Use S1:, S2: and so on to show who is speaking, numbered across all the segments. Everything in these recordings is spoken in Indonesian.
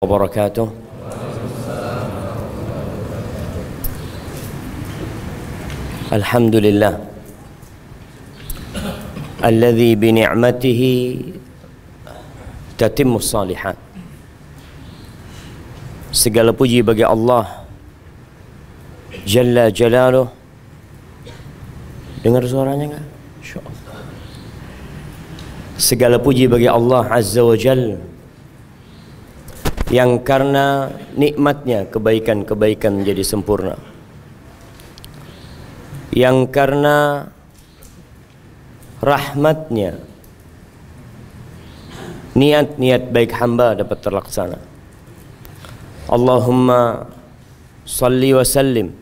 S1: wabarakatuh. Alhamdulillah alladzi bi ni'matihi tatimmus shalihat. Segala puji bagi Allah Jalla Jalaluh. Dengar suaranya enggak? Insyaallah. Segala puji bagi Allah Azza wa Jalla, yang karena nikmatnya kebaikan-kebaikan menjadi sempurna, yang karena rahmatnya niat-niat baik hamba dapat terlaksana. Allahumma salli wa sallim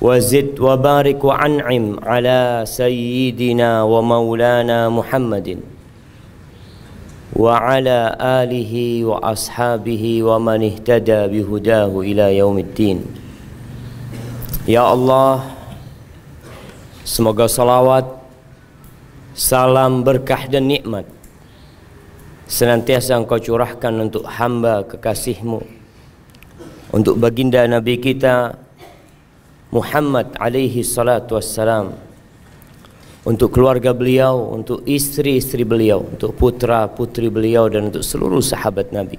S1: wa zid wa barik wa an'im ala sayyidina wa maulana Muhammadin wa ala alihi wa ashabihi wa man ihtada bihudahu ila yaumiddin. Ya Allah, semoga salawat, salam, berkah dan nikmat senantiasa Engkau curahkan untuk hamba kekasih-Mu, untuk baginda Nabi kita Muhammad alaihi salatu wassalam, untuk keluarga beliau, untuk istri-istri beliau, untuk putra-putri beliau, dan untuk seluruh sahabat Nabi.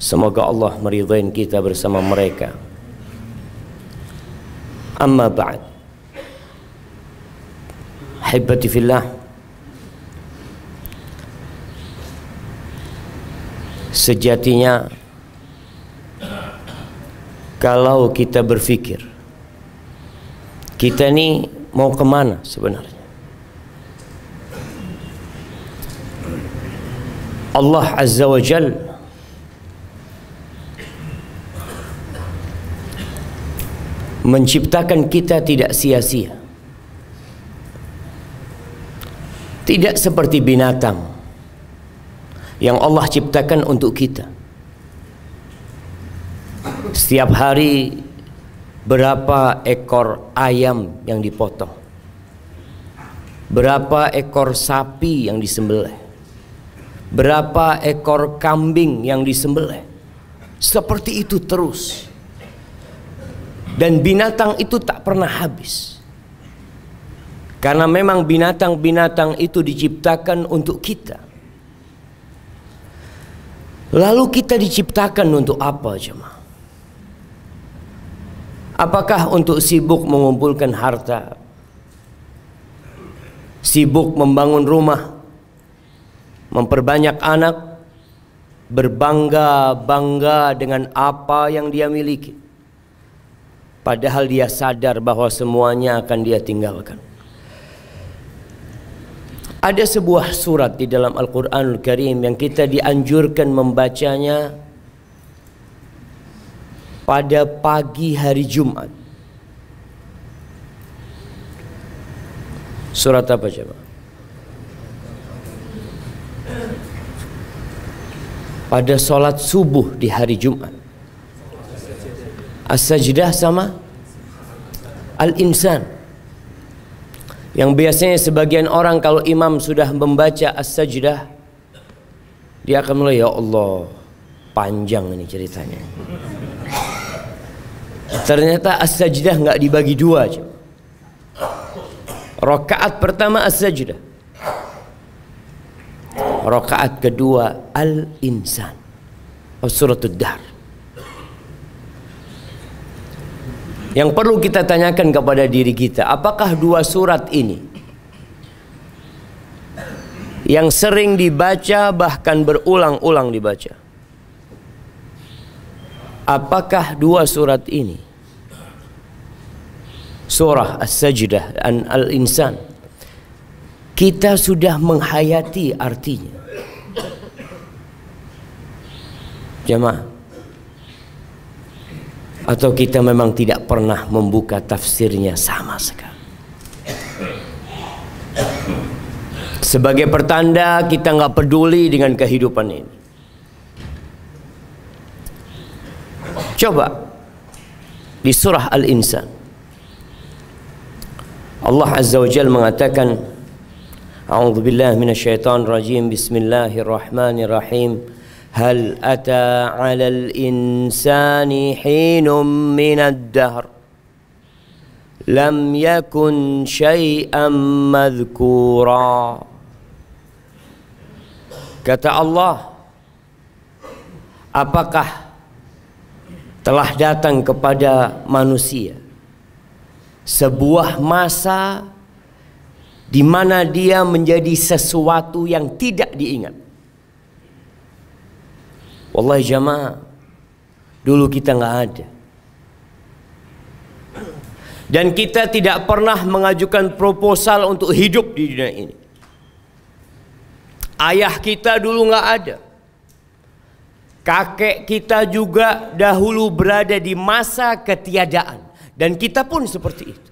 S1: Semoga Allah meridai kita bersama mereka. Amma ba'd. Hibbati fillah. Sejatinya kalau kita berpikir kita ini mau kemana sebenarnya, Allah Azza wa Jal menciptakan kita tidak sia-sia. Tidak seperti binatang yang Allah ciptakan untuk kita. Setiap hari berapa ekor ayam yang dipotong, berapa ekor sapi yang disembelih, berapa ekor kambing yang disembelih. Seperti itu terus. Dan binatang itu tak pernah habis. Karena memang binatang-binatang itu diciptakan untuk kita. Lalu kita diciptakan untuk apa, jemaah? Apakah untuk sibuk mengumpulkan harta, sibuk membangun rumah, memperbanyak anak, berbangga-bangga dengan apa yang dia miliki, padahal dia sadar bahwa semuanya akan dia tinggalkan? Ada sebuah surat di dalam Al-Quranul Karim yang kita dianjurkan membacanya pada pagi hari Jumat. Surat apa coba? Pada solat subuh di hari Jumat. As-Sajdah sama Al-Insan. Yang biasanya sebagian orang kalau imam sudah membaca As-Sajdah, dia akan mulai, ya Allah, panjang ini ceritanya. Ternyata As-Sajdah nggak dibagi dua. Rakaat pertama As-Sajdah, rakaat kedua Al-Insan, Suratul Dahr. Yang perlu kita tanyakan kepada diri kita, apakah dua surat ini yang sering dibaca, bahkan berulang-ulang dibaca, apakah dua surat ini, surah As-Sajdah dan Al-Insan, kita sudah menghayati artinya? Jemaah, atau kita memang tidak pernah membuka tafsirnya sama sekali? Sebagai pertanda kita nggak peduli dengan kehidupan ini. Coba di surah Al-Insan, Allah Azza wa Jalla mengatakan, A'udzubillahi minasyaitonir rajim, bismillahirrahmanirrahim, Hal ata 'alal insani hinum minad dahr lam yakun syai'an madhkura. Kata Allah, apakah telah datang kepada manusia sebuah masa di mana dia menjadi sesuatu yang tidak diingat? Wallahi jamaah, dulu kita nggak ada. Dan kita tidak pernah mengajukan proposal untuk hidup di dunia ini. Ayah kita dulu nggak ada. Kakek kita juga dahulu berada di masa ketiadaan. Dan kita pun seperti itu.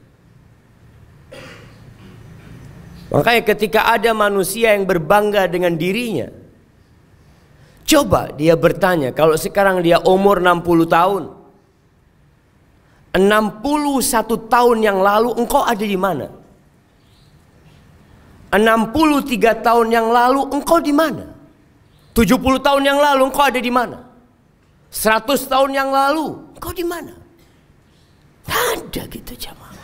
S1: Makanya ketika ada manusia yang berbangga dengan dirinya, coba dia bertanya, kalau sekarang dia umur 60 tahun, 61 tahun yang lalu engkau ada di mana? 63 tahun yang lalu engkau di mana? 70 tahun yang lalu engkau ada di mana? 100 tahun yang lalu engkau di mana? Tidak ada kita jamaah.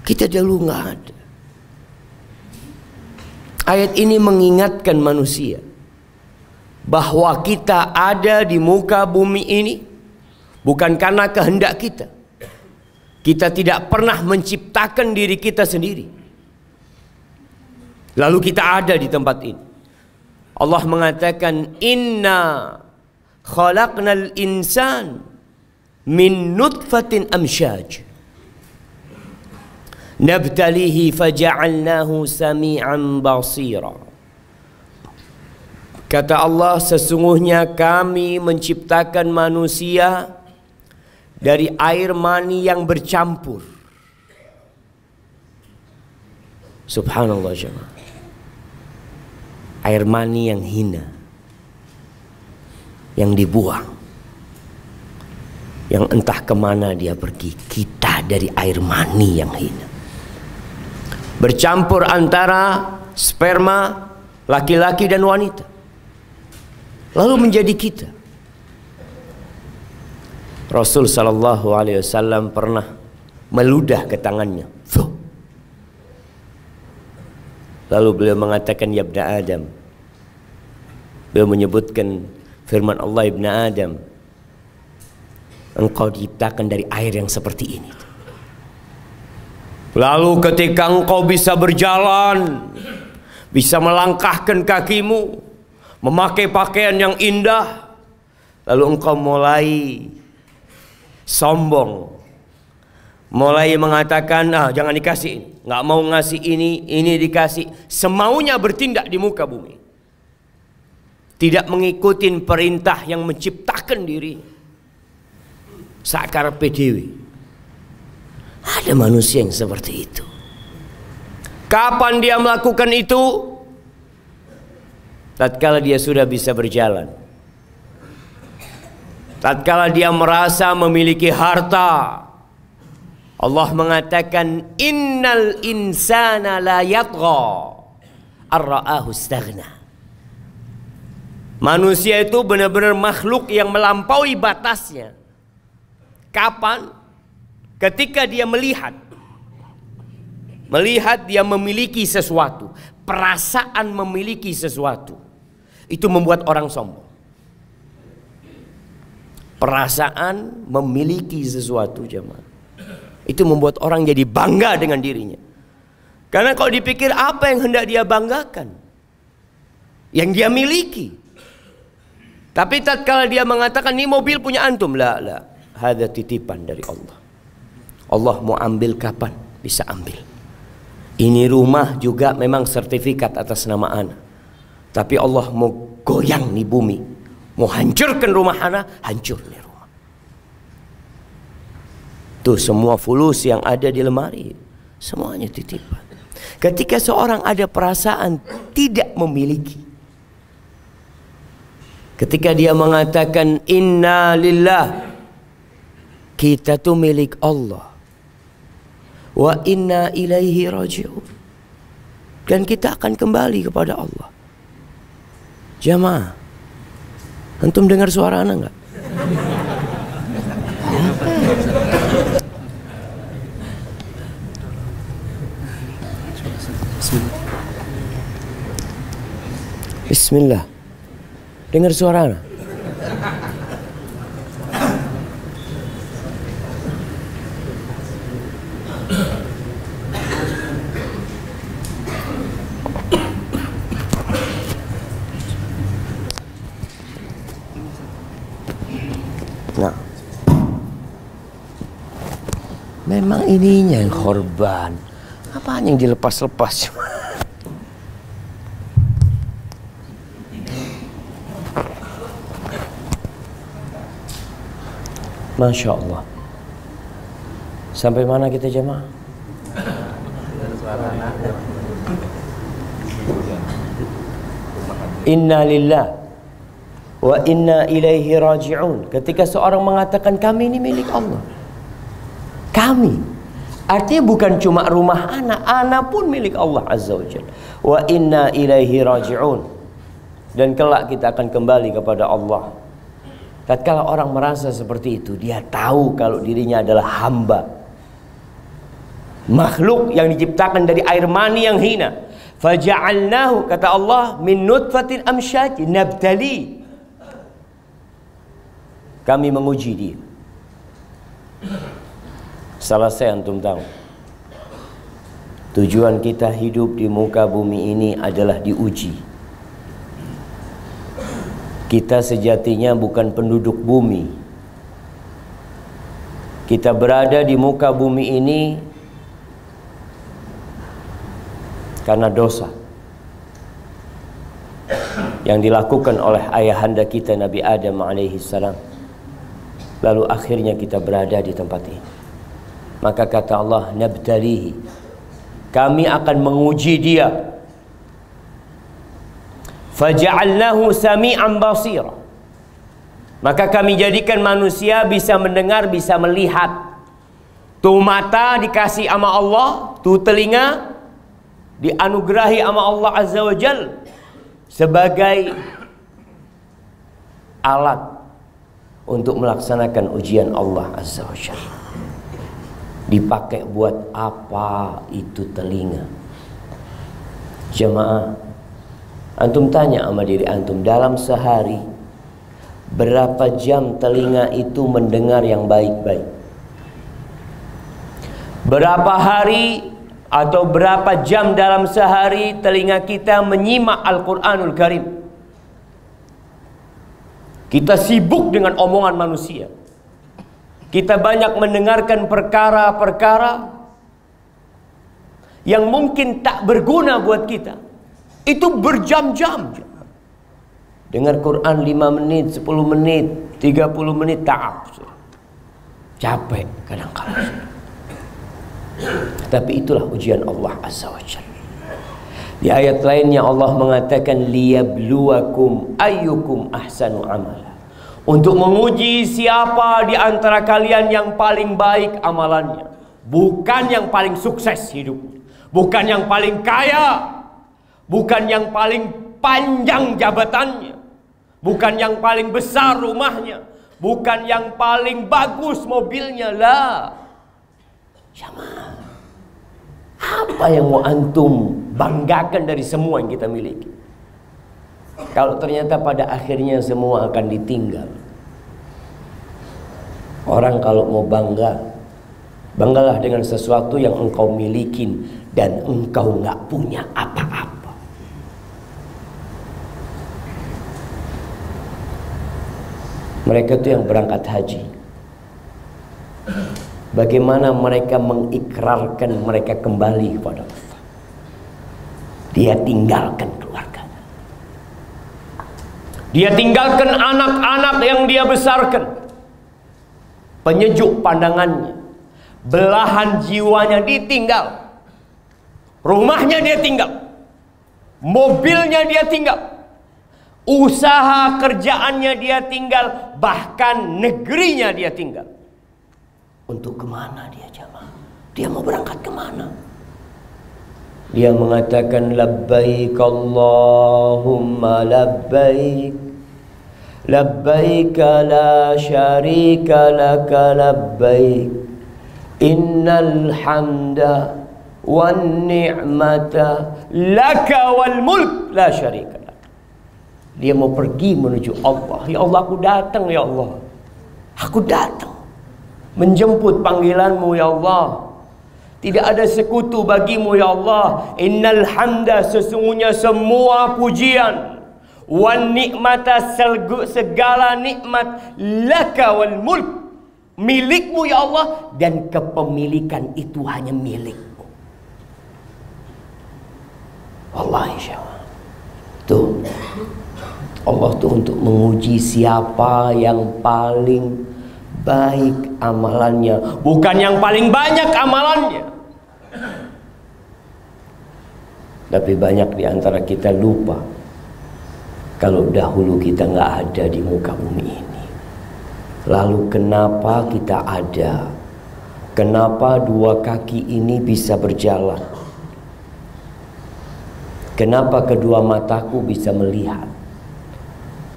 S1: Kita dulu nggak ada. Ayat ini mengingatkan manusia bahwa kita ada di muka bumi ini bukan karena kehendak kita. Kita tidak pernah menciptakan diri kita sendiri. Lalu kita ada di tempat ini. Allah mengatakan, inna khalaqnal insan min nutfatin amsyaj nabtalihi faja'alnahu sami'an basira. Kata Allah, sesungguhnya kami menciptakan manusia dari air mani yang bercampur. Subhanallah jemaah. Air mani yang hina, yang dibuang, yang entah kemana dia pergi. Kita dari air mani yang hina, bercampur antara sperma laki-laki dan wanita, lalu menjadi kita. Rasul sallallahu alaihi wasallam pernah meludah ke tangannya. Lalu beliau mengatakan, ya ibna Adam. Beliau menyebutkan firman Allah, ibna Adam, engkau diciptakan dari air yang seperti ini. Lalu ketika engkau bisa berjalan, bisa melangkahkan kakimu, memakai pakaian yang indah, lalu engkau mulai sombong, mulai mengatakan, jangan dikasih, nggak mau ngasih ini dikasih, semaunya bertindak di muka bumi, tidak mengikuti perintah yang menciptakan diri. Sakar PDW. Ada manusia yang seperti itu. Kapan dia melakukan itu? Tatkala dia sudah bisa berjalan, tatkala dia merasa memiliki harta. Allah mengatakan, innal insana la yatgha ar-ra'ahu istaghna. Manusia itu benar-benar makhluk yang melampaui batasnya. Kapan? Ketika dia melihat dia memiliki sesuatu, perasaan memiliki sesuatu, itu membuat orang sombong. Perasaan memiliki sesuatu jemaah, itu membuat orang jadi bangga dengan dirinya. Karena kalau dipikir, apa yang hendak dia banggakan? Yang dia miliki. Tapi tatkala dia mengatakan, ini mobil punya antum, la, hadza titipan dari Allah. Allah mau ambil kapan? Bisa ambil. Ini rumah juga memang sertifikat atas nama ana. Tapi Allah mau goyang nih bumi, mau hancurkan rumah ana, hancur nih rumah. Tuh semua fulus yang ada di lemari, semuanya titipan. Ketika seorang ada perasaan tidak memiliki, ketika dia mengatakan inna lillah, kita tuh milik Allah, wa inna ilaihi raji'un, dan kita akan kembali kepada Allah. Jamaah, antum dengar suara ana nggak? Bismillah. Dengar suara ana? Nah, memang ininya yang korban. Apaan yang dilepas-lepas? Masya Allah. Sampai mana kita jemaah? Inna lillah wa inna ilaihi raji'un. Ketika seorang mengatakan kami ini milik Allah, kami, artinya bukan cuma rumah anak pun milik Allah Azza wa Jalla. Wa inna ilaihi raji'un. Dan kelak kita akan kembali kepada Allah. Tatkala orang merasa seperti itu, dia tahu kalau dirinya adalah hamba, makhluk yang diciptakan dari air mani yang hina. Faja'alnahu, kata Allah, min nutfatin amsyaj nabtali. Kami menguji dia. Selesai antum tahu, tujuan kita hidup di muka bumi ini adalah diuji. Kita sejatinya bukan penduduk bumi. Kita berada di muka bumi ini karena dosa yang dilakukan oleh ayahanda kita Nabi Adam alaihi salam. Lalu akhirnya kita berada di tempat ini. Maka kata Allah, nabtalihi, kami akan menguji dia. Faja'alnahu sami'an basira, maka kami jadikan manusia bisa mendengar, bisa melihat. Tuh mata dikasih sama Allah, tuh telinga dianugerahi sama Allah Azza wa Jal sebagai alat untuk melaksanakan ujian Allah Azza wa Jal. Dipakai buat apa itu telinga? Jemaah, antum tanya sama diri antum, dalam sehari berapa jam telinga itu mendengar yang baik-baik? Berapa hari atau berapa jam dalam sehari telinga kita menyimak Al-Quranul Karim? Kita sibuk dengan omongan manusia. Kita banyak mendengarkan perkara-perkara yang mungkin tak berguna buat kita. Itu berjam-jam. Dengar Quran 5 menit, 10 menit, 30 menit, ta'ab. Capek kadang-kadang. Tapi itulah ujian Allah Azza wa Jalla. Di ayat lainnya Allah mengatakan liyabluwakum ayyukum ahsanu amala. Untuk menguji siapa di antara kalian yang paling baik amalannya. Bukan yang paling sukses hidupnya. Bukan yang paling kaya. Bukan yang paling panjang jabatannya. Bukan yang paling besar rumahnya. Bukan yang paling bagus mobilnya. Lah. Jamaah, apa yang mau antum banggakan dari semua yang kita miliki? Kalau ternyata pada akhirnya semua akan ditinggal. Orang kalau mau bangga, banggalah dengan sesuatu yang engkau milikin dan engkau nggak punya apa-apa. Mereka itu yang berangkat haji, bagaimana mereka mengikrarkan mereka kembali kepada Allah. Dia tinggalkan keluarganya. Dia tinggalkan anak-anak yang dia besarkan. Penyejuk pandangannya, belahan jiwanya ditinggal. Rumahnya dia tinggal. Mobilnya dia tinggal. Usaha kerjaannya dia tinggal. Bahkan negerinya dia tinggal. Untuk kemana dia jamaah? Dia mau berangkat kemana? Dia mengatakan labbaik Allahumma labbaik, labbaik la syarika laka labbaik, innal hamda wan ni'mata laka wal mulk la syarika lak. Dia mau pergi menuju Allah. Ya Allah, aku datang ya Allah. Aku datang menjemput panggilanmu ya Allah. Tidak ada sekutu bagimu ya Allah. Innal hamda, sesungguhnya semua pujian, wan nikmata, segala nikmat, laka wal mulk, milikmu ya Allah, dan kepemilikan itu hanya milikmu. Wallahi syawal. Tuh, Allah tuh untuk menguji siapa yang paling baik amalannya, bukan yang paling banyak amalannya. Tapi banyak di antara kita lupa kalau dahulu kita nggak ada di muka bumi ini. Lalu kenapa kita ada? Kenapa dua kaki ini bisa berjalan? Kenapa kedua mataku bisa melihat?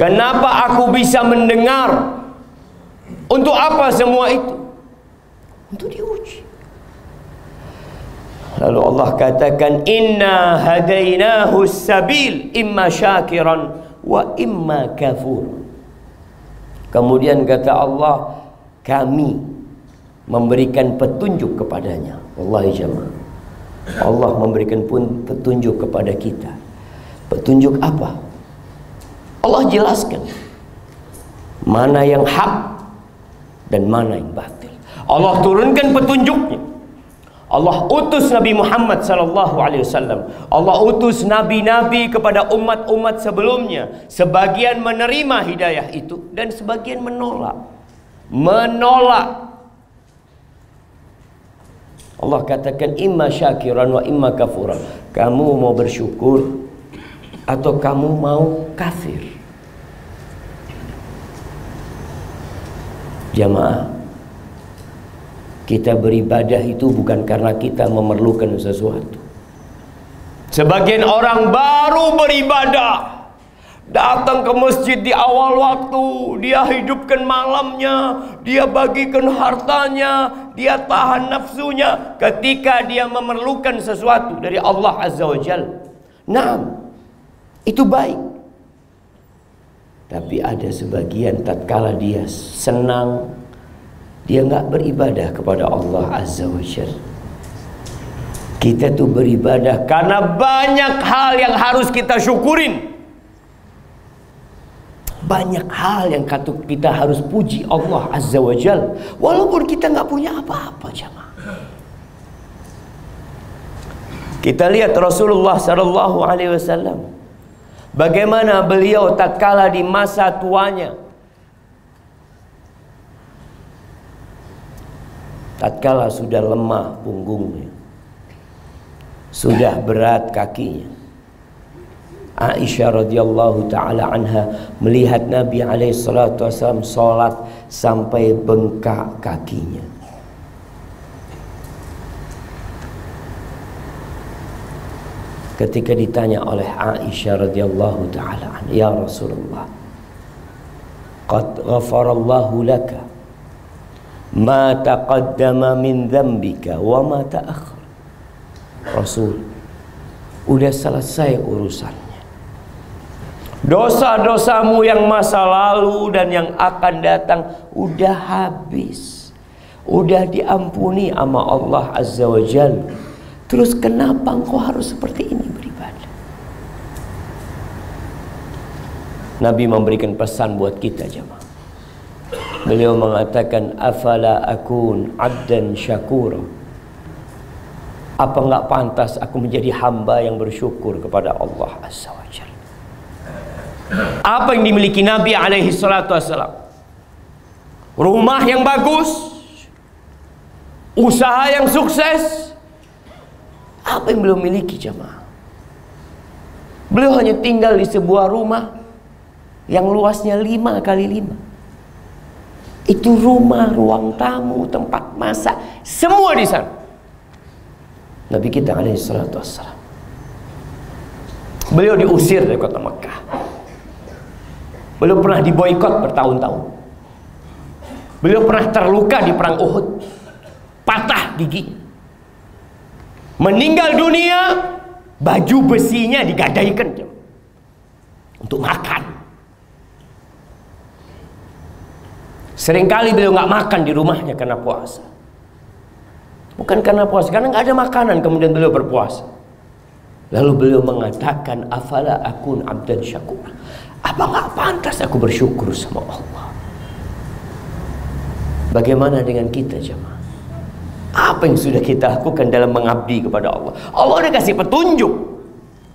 S1: Kenapa aku bisa mendengar? Untuk apa semua itu? Untuk diuji. Lalu Allah katakan, inna hadainahu sabil imma syakiran wa imma kafur. Kemudian kata Allah, kami memberikan petunjuk kepadanya. Wallahi jamaah, Allah memberikan pun petunjuk kepada kita. Petunjuk apa? Allah jelaskan mana yang hak dan mana yang batil. Allah turunkan petunjuknya. Allah utus Nabi Muhammad SAW. Allah utus nabi-nabi kepada umat-umat sebelumnya. Sebagian menerima hidayah itu dan sebagian menolak. Allah katakan imma syakiran wa imma kafuran. Kamu mau bersyukur atau kamu mau kafir? Jamaah, kita beribadah itu bukan karena kita memerlukan sesuatu. Sebagian orang baru beribadah, datang ke masjid di awal waktu, dia hidupkan malamnya, dia bagikan hartanya, dia tahan nafsunya ketika dia memerlukan sesuatu dari Allah Azza wa Jalla. Nah, itu baik. Tapi ada sebagian tatkala dia senang, dia nggak beribadah kepada Allah Azza wa Jalla. Kita tuh beribadah karena banyak hal yang harus kita syukurin. Banyak hal yang kita harus puji Allah Azza wa Jalla, walaupun kita nggak punya apa-apa, jamaah. Kita lihat Rasulullah sallallahu alaihi wasallam, bagaimana beliau tatkala di masa tuanya, tatkala sudah lemah punggungnya, sudah berat kakinya, Aisyah radhiyallahu taala anha melihat Nabi alaihi salatu wasallam salat sampai bengkak kakinya. Ketika ditanya oleh Aisyah radhiyallahu taala anha, "Ya Rasulullah, qad ghafarallahu laka ma taqaddama min dhanbika wa ma ta'akhkhar." Rasul, udah selesai urusannya. Dosa-dosamu yang masa lalu dan yang akan datang udah habis. Udah diampuni sama Allah Azza wa Jalla. Terus kenapa engkau harus seperti ini beribadah? Nabi memberikan pesan buat kita, jemaah. Beliau mengatakan, afala akun abdan syakura. Apa enggak pantas aku menjadi hamba yang bersyukur kepada Allah Azza wa Jalla? Apa yang dimiliki Nabi alaihi salatu wassalam? Rumah yang bagus, usaha yang sukses. Apa yang beliau miliki, jemaah? Beliau hanya tinggal di sebuah rumah yang luasnya 5 kali 5. Itu rumah, ruang tamu, tempat masak, semua di sana. Nabi kita alaihi salatu wassalam Beliau diusir dari kota Mekah. Beliau pernah diboikot bertahun-tahun. Beliau pernah terluka di perang Uhud, patah gigi, meninggal dunia, baju besinya digadaikan untuk makan. Seringkali beliau nggak makan di rumahnya karena puasa. Bukan karena puasa, karena nggak ada makanan kemudian beliau berpuasa. Lalu beliau mengatakan, afala akun abdan syakur. Apa nggak pantas aku bersyukur sama Allah? Bagaimana dengan kita jemaah? Apa yang sudah kita lakukan dalam mengabdi kepada Allah? Allah udah kasih petunjuk.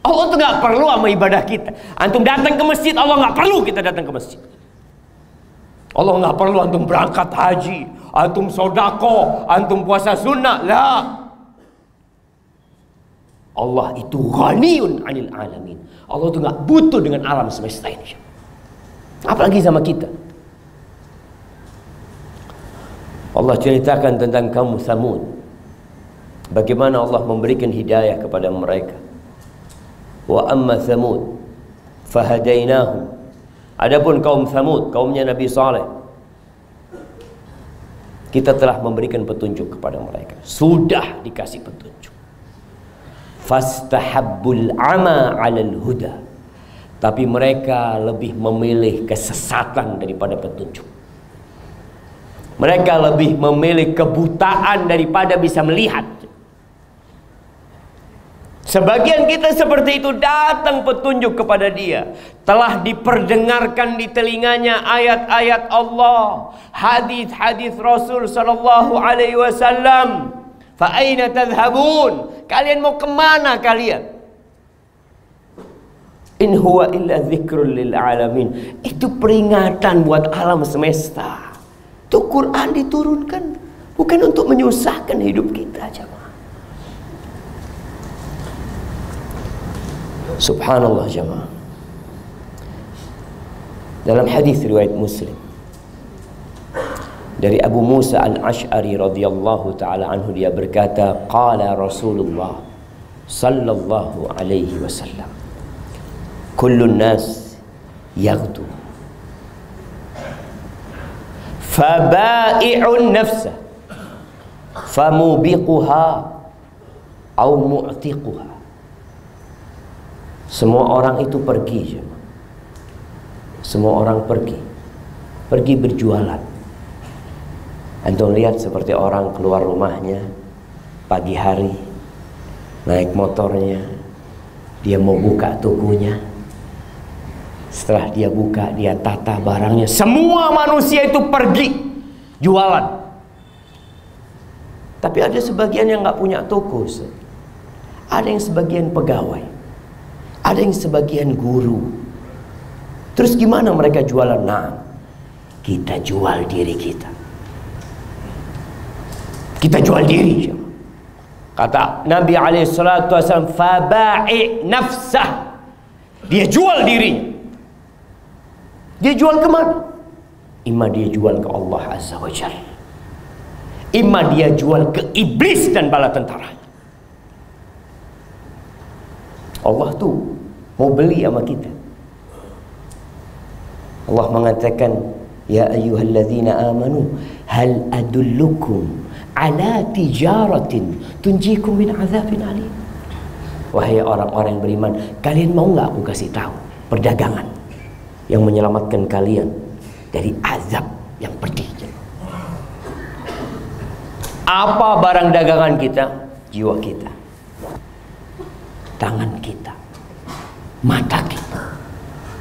S1: Allah tuh nggak perlu sama ibadah kita. Antum datang ke masjid, Allah nggak perlu kita datang ke masjid. Allah nggak perlu antum berangkat haji, antum sodako, antum puasa sunnah. Lah, Allah itu ghaniyun 'anil alamin. Allah tuh nggak butuh dengan alam semesta ini. Apalagi sama kita. Allah ceritakan tentang kaum Tsamud. Bagaimana Allah memberikan hidayah kepada mereka. Wa amma Tsamud fahadainahum. Adapun kaum Tsamud, kaumnya Nabi Saleh, kita telah memberikan petunjuk kepada mereka. Sudah dikasih petunjuk. Fastahabbul ama 'alal huda. Tapi mereka lebih memilih kesesatan daripada petunjuk. Mereka lebih memilih kebutaan daripada bisa melihat. Sebagian kita seperti itu, datang petunjuk kepada dia, telah diperdengarkan di telinganya ayat-ayat Allah, hadis-hadis Rasul sallallahu alaihi wasallam. Fa aina tadhhabun? Kalian mau kemana kalian? In huwa illa dzikrul lil alamin. Itu peringatan buat alam semesta. Itu Quran diturunkan bukan untuk menyusahkan hidup kita, jemaah. Subhanallah, jemaah. Dalam hadis riwayat Muslim dari Abu Musa al-Ash'ari radhiyallahu ta'ala anhu, dia berkata, qala Rasulullah sallallahu alaihi wasallam, kullun nas yaghdu faba'i'un nafsa famubiquha au mu'tiquha. Semua orang itu pergi, semua orang pergi berjualan. Antum lihat seperti orang keluar rumahnya pagi hari, naik motornya, dia mau buka tokonya. Setelah dia buka, dia tata barangnya. Semua manusia itu pergi jualan. Tapi ada sebagian yang nggak punya toko. Ada yang sebagian pegawai, ada yang sebagian guru. Terus gimana mereka jualan? Nah, kita jual diri kita. Kita jual diri. Kata Nabi SAW, faba'i nafsah. Dia jual dirinya. Dia jual kemana? Imma dia jual ke Allah Azza wa Jalla, imma dia jual ke iblis dan bala tentaranya. Allah tuh mau beli sama kita. Allah mengatakan, ya ayyuhalladzina amanu hal adullukum ala tijaratin tunjikum min azabin alim. Wahai orang-orang yang beriman, kalian mau nggak aku kasih tahu perdagangan yang menyelamatkan kalian dari azab yang pedih? Apa barang dagangan kita? Jiwa kita, tangan kita, mata kita,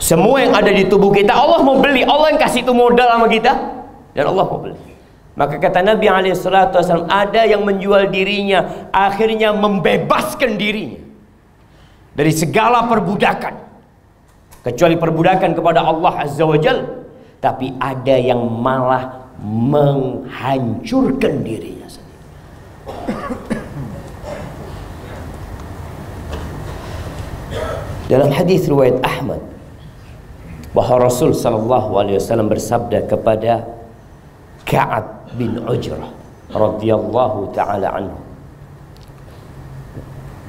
S1: semua yang ada di tubuh kita. Allah mau beli. Allah yang kasih itu modal sama kita, dan Allah mau beli. Maka kata Nabi SAW, ada yang menjual dirinya, akhirnya membebaskan dirinya dari segala perbudakan, kecuali perbudakan kepada Allah Azza wa Jalla. Tapi ada yang malah menghancurkan dirinya sendiri. Dalam hadis riwayat Ahmad, bahwa Rasul sallallahu alaihi wasallam bersabda kepada Ka'ab bin Ujrah radhiyallahu taala anhu,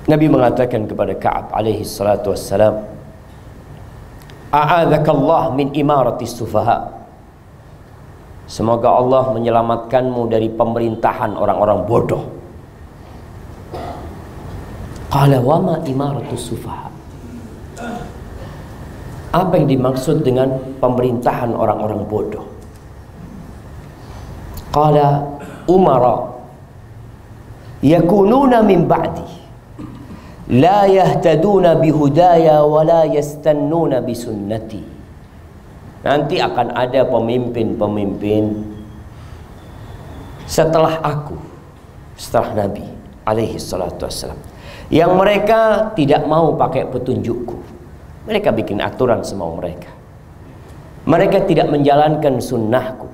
S1: Nabi mengatakan kepada Ka'ab alaihi salatu wassalam, a'adzakallah min imaratis sufaha. Semoga Allah menyelamatkanmu dari pemerintahan orang-orang bodoh. Qala wa ma imaratus sufaha. Apa yang dimaksud dengan pemerintahan orang-orang bodoh? Qala umara yakununa min ba'di la yahtaduna bihudaya wa la yastannuna bisunnati. Nanti akan ada pemimpin-pemimpin setelah aku, setelah Nabi alaihi salatu wassalam, yang mereka tidak mau pakai petunjukku. Mereka bikin aturan semau mereka. Mereka tidak menjalankan sunnahku.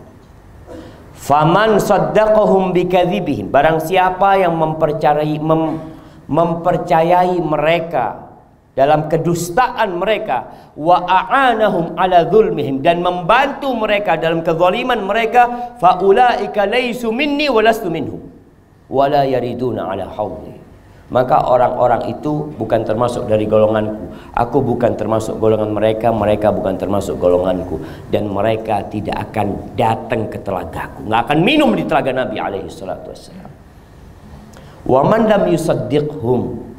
S1: Faman saddaqahum bikadzibihim, barang siapa yang mempercayai mereka dalam kedustaan mereka, wa a'anahum ala zulmihim, dan membantu mereka dalam kezaliman mereka, faulaika laisu minni wa lastu minhum wa la yariduna ala haudhi. Maka orang-orang itu bukan termasuk dari golonganku. Aku bukan termasuk golongan mereka, mereka bukan termasuk golonganku, dan mereka tidak akan datang ke telagaku, nggak akan minum di telaga Nabi alaihi salatu wassalam. Wa man lam yusaddiqhum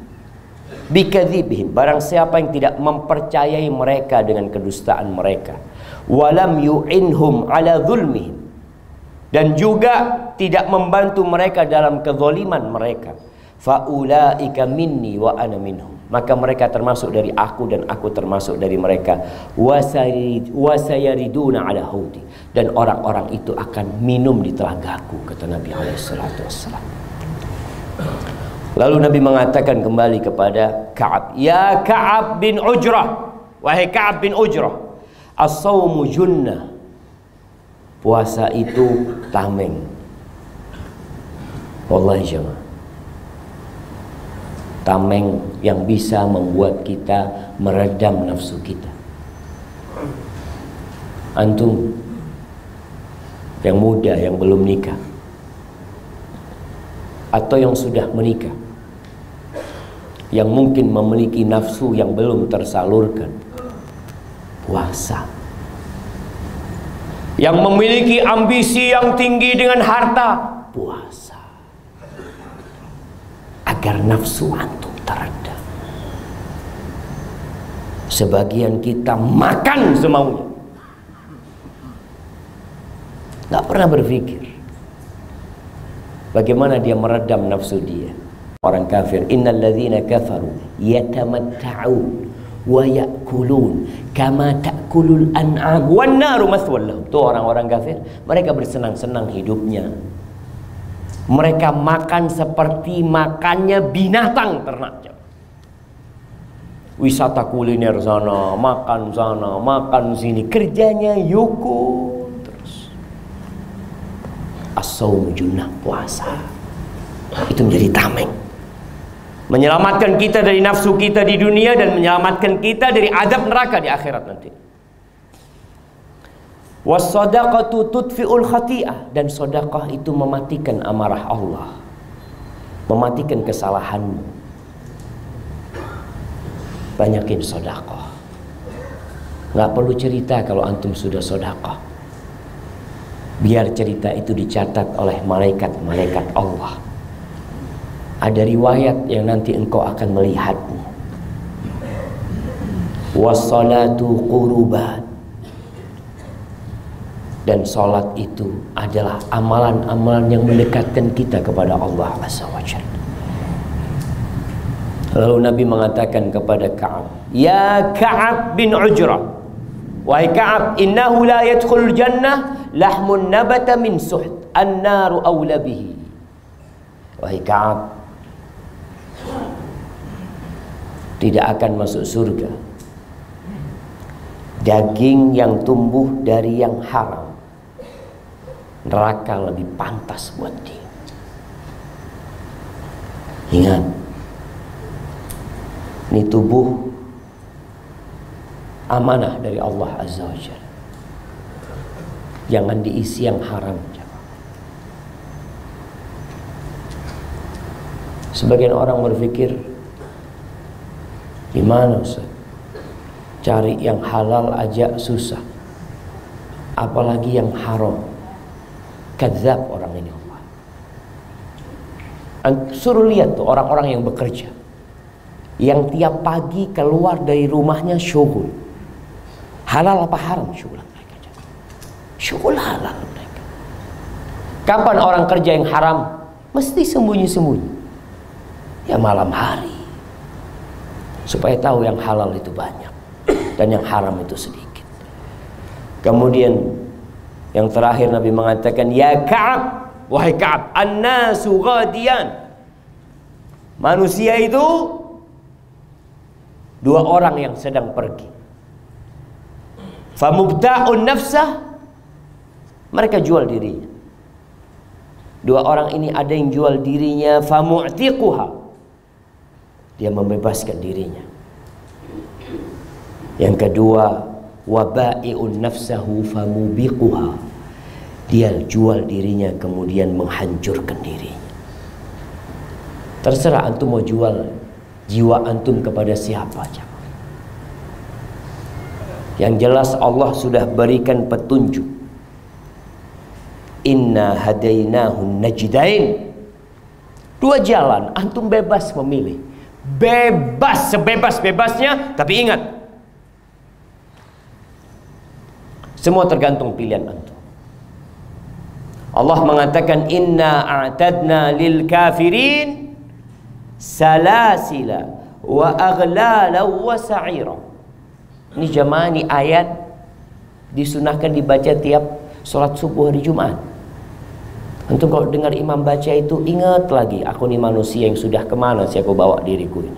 S1: bikadzibihim, barang siapa yang tidak mempercayai mereka dengan kedustaan mereka, walam yu'inhum ala zulmihim, dan juga tidak membantu mereka dalam kezaliman mereka, faulaika minni wa ana minhum, maka mereka termasuk dari aku dan aku termasuk dari mereka, wasayariduna ala haudi, dan orang-orang itu akan minum di telagaku, kata Nabi alaihi salatu wassalam. Lalu Nabi mengatakan kembali kepada Ka'ab, ya Ka'ab bin Ujrah, wahai Ka'ab bin Ujrah, as-sawmu junnah, puasa itu tameng. Wallahi jemaah, tameng yang bisa membuat kita meredam nafsu kita. Antum yang muda yang belum nikah atau yang sudah menikah, yang mungkin memiliki nafsu yang belum tersalurkan, puasa. Yang memiliki ambisi yang tinggi dengan harta, puasa, agar nafsu antum teredam. Sebagian kita makan semaunya, nggak pernah berpikir bagaimana dia meredam nafsu dia. Orang kafir, innal ladzina kafaru yatamatta'un wa ya'kulun kama ta'kulul an'am wan naru mathwal lahum. Tuh orang-orang kafir, mereka bersenang-senang hidupnya. Mereka makan seperti makannya binatang ternak. Wisata kuliner sana, makan sini, kerjanya yukun terus. As-sawmu junnah, puasa itu menjadi tameng, menyelamatkan kita dari nafsu kita di dunia dan menyelamatkan kita dari azab neraka di akhirat nanti. Was-shadaqatu tudfi'ul khati'ah, dan sedekah itu mematikan amarah Allah, mematikan kesalahanmu. Banyakin sedekah. Nggak perlu cerita kalau antum sudah sedekah. Biar cerita itu dicatat oleh malaikat-malaikat Allah. Ada riwayat yang nanti engkau akan melihatnya. Was-salatu qurubat, dan salat itu adalah amalan-amalan yang mendekatkan kita kepada Allah Azza wa Jalla. Lalu Nabi mengatakan kepada Ka'ab, ya Ka'ab bin Ujrah, wahai Ka'ab, innahu la yadkhulul jannah lahmun nabata min suht, an-naru awla bihi. Wahai Ka'ab, tidak akan masuk surga daging yang tumbuh dari yang haram. Neraka lebih pantas buat dia. Ingat, ini tubuh amanah dari Allah Azza wa Jalla. Jangan diisi yang haram. Sebagian orang berpikir Gimana Ustaz? Cari yang halal aja susah, apalagi yang haram. Kadzab orang ini. Suruh lihat tuh orang-orang yang bekerja, yang tiap pagi keluar dari rumahnya syughul. Halal apa haram syughul mereka? Syughul halal mereka. Kapan orang kerja yang haram? Mesti sembunyi-sembunyi. Ya malam hari, supaya tahu yang halal itu banyak dan yang haram itu sedikit. Kemudian yang terakhir Nabi mengatakan, ya Ka'ab, wahai Ka'ab, an-nasu ghadiyan. Manusia itu dua orang yang sedang pergi. Famubta'un nafsah, mereka jual dirinya. Dua orang ini ada yang jual dirinya, famu'tiquha, dia membebaskan dirinya. Yang kedua, waba'i'un nafsahu famubiquha, dia jual dirinya kemudian menghancurkan dirinya. Terserah antum mau jual jiwa antum kepada siapa aja. Yang jelas Allah sudah berikan petunjuk. Inna hadainahu najdain. Dua jalan, antum bebas memilih. Bebas sebebas-bebasnya, tapi ingat, semua tergantung pilihan antum. Allah mengatakan inna a'tadna lil kafirin salasila wa aghlala wa sa'ira. Ini jamaah, ini ayat disunahkan dibaca tiap sholat subuh hari Jumat. Antum kalau dengar imam baca itu, ingat lagi, aku ini manusia yang sudah kemana sih aku bawa diriku ini.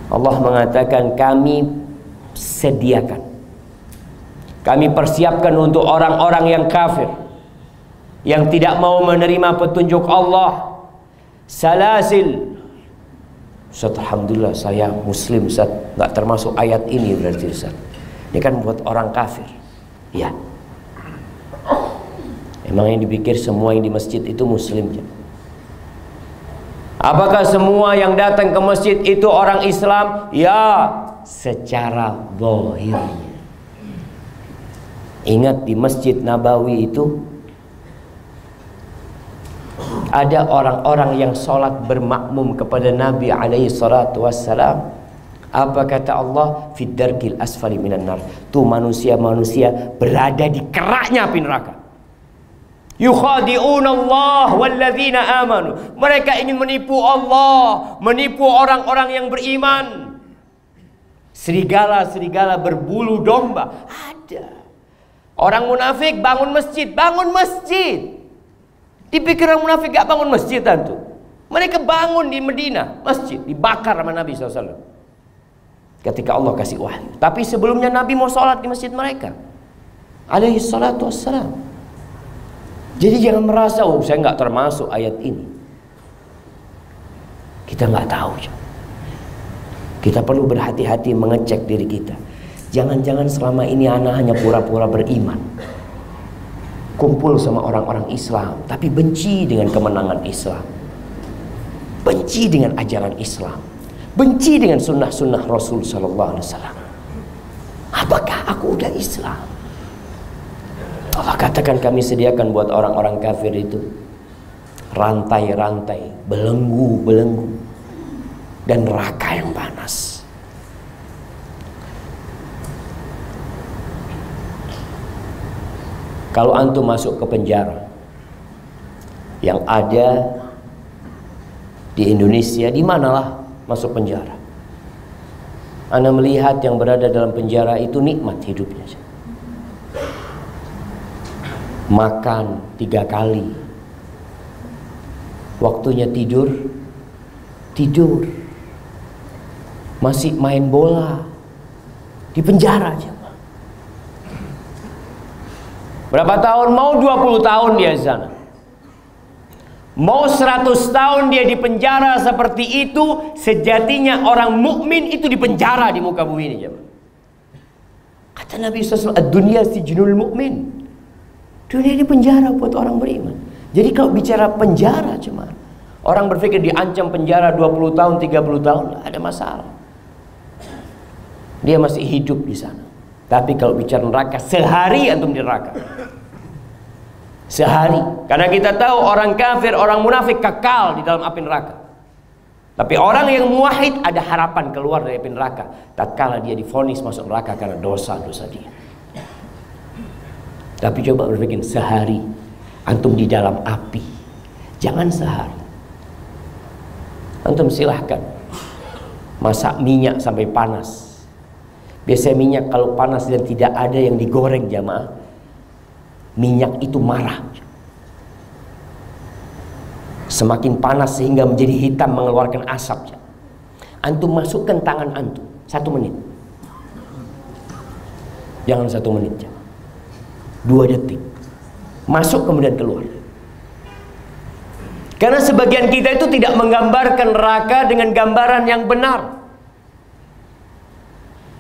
S1: Allah mengatakan kami sediakan, kami persiapkan untuk orang-orang yang kafir, yang tidak mau menerima petunjuk Allah, salasil. Ustaz, alhamdulillah saya muslim Ustaz, nggak termasuk ayat ini berarti Ustaz. Ini kan buat orang kafir. Ya, emang yang dipikir semua yang di masjid itu muslim? Apakah semua yang datang ke masjid itu orang Islam? Ya, secara zahirnya. Ingat di Masjid Nabawi itu ada orang-orang yang sholat bermakmum kepada Nabi alaihi salatu wassalam. Apa kata Allah? Fid darkil asfali minan nar. Tuh manusia-manusia berada di keraknya api neraka. Yukhadi'una Allah walladzina amanu. Mereka ingin menipu Allah, menipu orang-orang yang beriman. Serigala-serigala berbulu domba ada. Orang munafik bangun masjid. Dipikir orang munafik gak bangun masjid tentu. Mereka bangun di Medina, masjid dibakar sama Nabi SAW ketika Allah kasih wahyu. Tapi sebelumnya Nabi mau sholat di masjid mereka alaihi salatu wassalam. Jadi jangan merasa, oh saya gak termasuk ayat ini. Kita gak tahu. Kita perlu berhati-hati mengecek diri kita. Jangan-jangan selama ini anak hanya pura-pura beriman, kumpul sama orang-orang Islam, tapi benci dengan kemenangan Islam, benci dengan ajaran Islam, benci dengan sunnah-sunnah Rasul Sallallahu Alaihi Wasallam. Apakah aku udah Islam? Allah katakan kami sediakan buat orang-orang kafir itu rantai-rantai, belenggu-belenggu, dan neraka yang panas. Kalau antum masuk ke penjara yang ada di Indonesia, di manalah masuk penjara, Anda melihat yang berada dalam penjara itu nikmat hidupnya. Makan 3 kali, waktunya tidur, masih main bola di penjara aja. Berapa tahun? Mau 20 tahun dia di sana, mau 100 tahun dia di penjara seperti itu. Sejatinya orang mukmin itu di penjara di muka bumi ini. Kata Nabi SAW, ad-dunya sijnul mu'min. Dunia ini penjara buat orang beriman. Jadi kalau bicara penjara, cuma orang berpikir diancam penjara 20 tahun, 30 tahun, ada masalah. Dia masih hidup di sana. Tapi kalau bicara neraka, sehari antum di neraka. Sehari. Karena kita tahu orang kafir, orang munafik kekal di dalam api neraka. Tapi orang yang muwahhid ada harapan keluar dari api neraka tatkala dia divonis masuk neraka karena dosa-dosa dia. Tapi coba berpikir, sehari antum di dalam api. Jangan sehari. Antum silahkan masak minyak sampai panas. Biasanya minyak kalau panas dan tidak ada yang digoreng jamaah, minyak itu marah. Semakin panas sehingga menjadi hitam mengeluarkan asap. Antum masukkan tangan antum 1 menit. Jangan 1 menit, 2 detik. Masuk kemudian keluar. Karena sebagian kita itu tidak menggambarkan neraka dengan gambaran yang benar.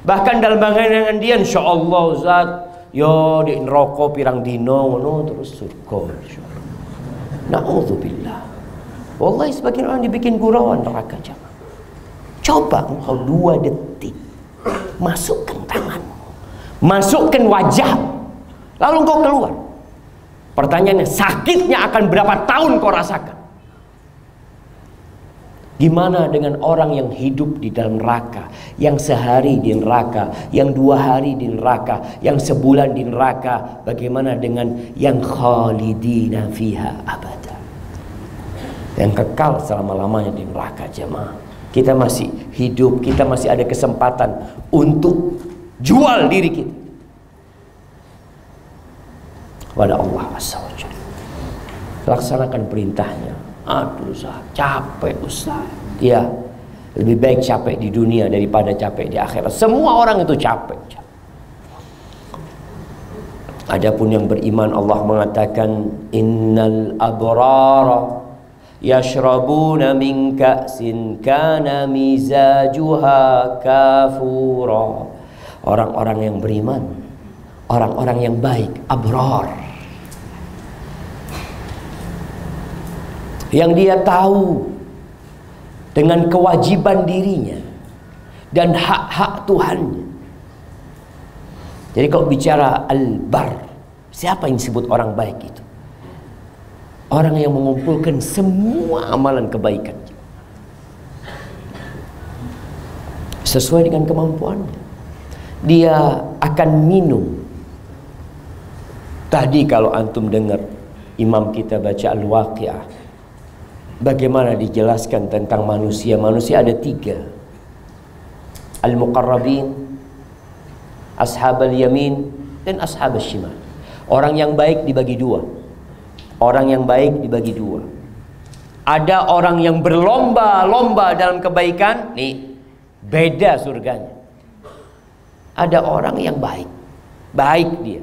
S1: Bahkan dalam bayangan dia, insya Allah Ustaz, yo di neraka pirang dino ngono terus surga. Na'udzubillah. Wallahi sebagian orang dibikin gurauan neraka jamaah. Coba engkau 2 detik masukkan tanganmu, masukkan wajah, lalu engkau keluar. Pertanyaannya, sakitnya akan berapa tahun kau rasakan? Gimana dengan orang yang hidup di dalam neraka, yang sehari di neraka, yang 2 hari di neraka, yang sebulan di neraka? Bagaimana dengan yang khalidina fiha abada, yang kekal selama-lamanya di neraka jemaah? Kita masih hidup, kita masih ada kesempatan untuk jual diri kita kepada Allah Azza wa Jalla. Laksanakan perintahnya. Aduh Ustaz, capek Ustaz. Ya, lebih baik capek di dunia daripada capek di akhirat. Semua orang itu capek. Adapun yang beriman, Allah mengatakan innal abrara yashrabuna min ka'sin kana mizajuha kafura. Orang-orang yang beriman, orang-orang yang baik, abrar, yang dia tahu dengan kewajiban dirinya dan hak-hak Tuhannya. Jadi kalau bicara al-bar, siapa yang disebut orang baik itu? Orang yang mengumpulkan semua amalan kebaikan sesuai dengan kemampuannya. Dia akan minum. Tadi kalau antum dengar imam kita baca Al-Waqi'ah, bagaimana dijelaskan tentang manusia. Manusia ada 3. Al-Muqarrabin, Ashabal Yamin, dan Ashabal Shimal. Orang yang baik dibagi 2. Orang yang baik dibagi 2. Ada orang yang berlomba-lomba dalam kebaikan, nih beda surganya. Ada orang yang baik, baik dia,